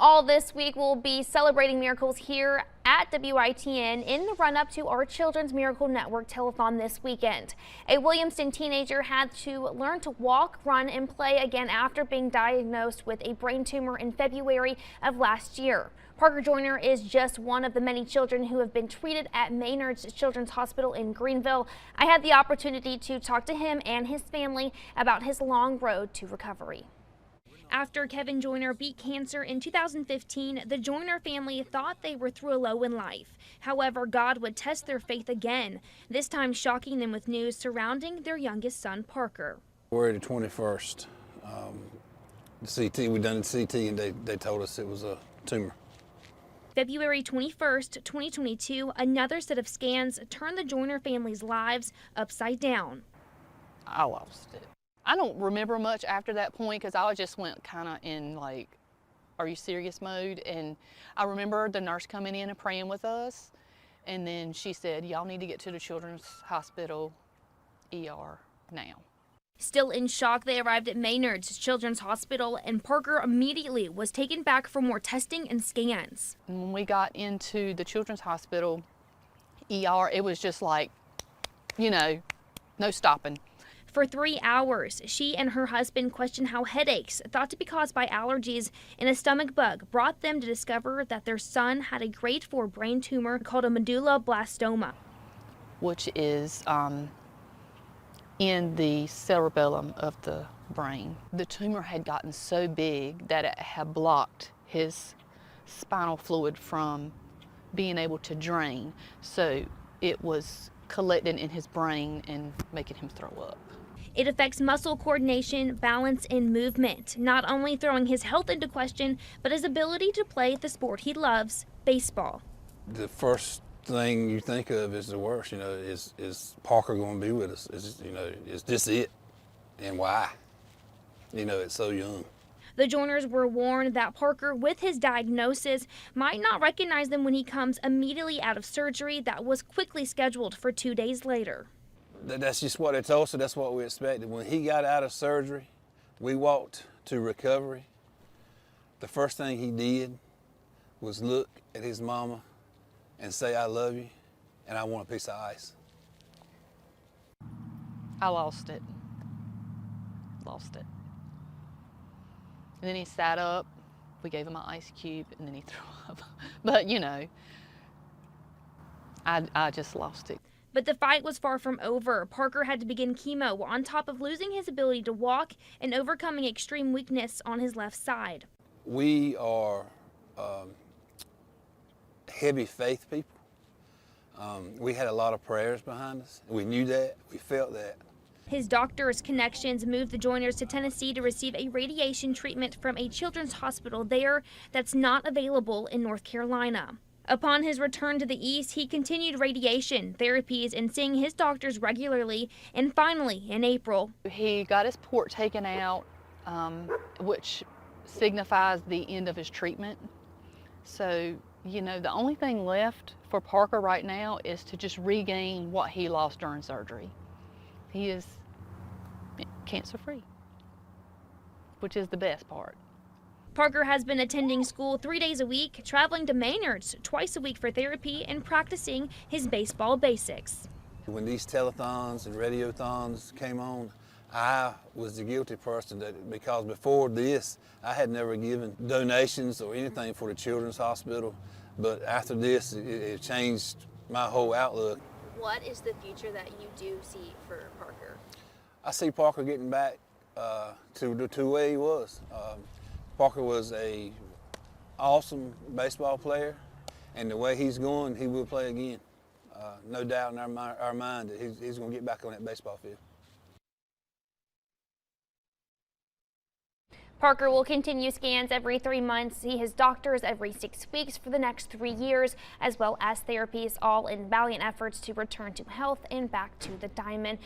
All this week we'll be celebrating miracles here at WITN in the run-up to our Children's Miracle Network Telethon this weekend. A Williamston teenager had to learn to walk, run, and play again after being diagnosed with a brain tumor in February of last year. Parker Joyner is just one of the many children who have been treated at Maynard's Children's Hospital in Greenville. I had the opportunity to talk to him and his family about his long road to recovery. After Kevin Joyner beat cancer in 2015, the Joyner family thought they were through a low in life. However, God would test their faith again, this time shocking them with news surrounding their youngest son, Parker. February the 21st, we done the CT and they told us it was a tumor. February 21st, 2022, another set of scans turned the Joyner family's lives upside down. I lost it. I don't remember much after that point because I just went kind of in like, are you serious mode? And I remember the nurse coming in and praying with us. And then she said, y'all need to get to the Children's Hospital ER now. Still in shock, they arrived at Maynard's Children's Hospital, and Parker immediately was taken back for more testing and scans. And when we got into the Children's Hospital ER, it was just like, you know, no stopping. For 3 hours, she and her husband questioned how headaches, thought to be caused by allergies and a stomach bug, brought them to discover that their son had a grade 4 brain tumor called a medulloblastoma, which is in the cerebellum of the brain. The tumor had gotten so big that it had blocked his spinal fluid from being able to drain. So it was collecting in his brain and making him throw up. It affects muscle coordination, balance, and movement, not only throwing his health into question, but his ability to play the sport he loves, baseball. The first thing you think of is the worst, you know, is Parker going to be with us? Is this it? And why? You know, it's so young. The Joyners were warned that Parker, with his diagnosis, might not recognize them when he comes immediately out of surgery that was quickly scheduled for 2 days later. That's just what they told us, so that's what we expected. When he got out of surgery, we walked to recovery. The first thing he did was look at his mama and say, I love you, and I want a piece of ice. I lost it. Lost it. And then he sat up, we gave him an ice cube, and then he threw up. But, you know, I just lost it. But the fight was far from over. Parker had to begin chemo on top of losing his ability to walk and overcoming extreme weakness on his left side. We are heavy faith people. We had a lot of prayers behind us. We knew that, we felt that. His doctor's connections moved the Joyners to Tennessee to receive a radiation treatment from a children's hospital there that's not available in North Carolina. Upon his return to the East, he continued radiation therapies and seeing his doctors regularly, and finally, in April, he got his port taken out, which signifies the end of his treatment. So, you know, the only thing left for Parker right now is to just regain what he lost during surgery. He is cancer-free, which is the best part. Parker has been attending school 3 days a week, traveling to Maynard's twice a week for therapy, and practicing his baseball basics. When these telethons and radiothons came on, I was the guilty person because before this, I had never given donations or anything for the Children's Hospital. But after this, it changed my whole outlook. What is the future that you do see for Parker? I see Parker getting back to where he was. Parker was an awesome baseball player, and the way he's going, he will play again. No doubt in our mind that he's going to get back on that baseball field. Parker will continue scans every 3 months, see his doctors every 6 weeks for the next 3 years, as well as therapies, all in valiant efforts to return to health and back to the diamond.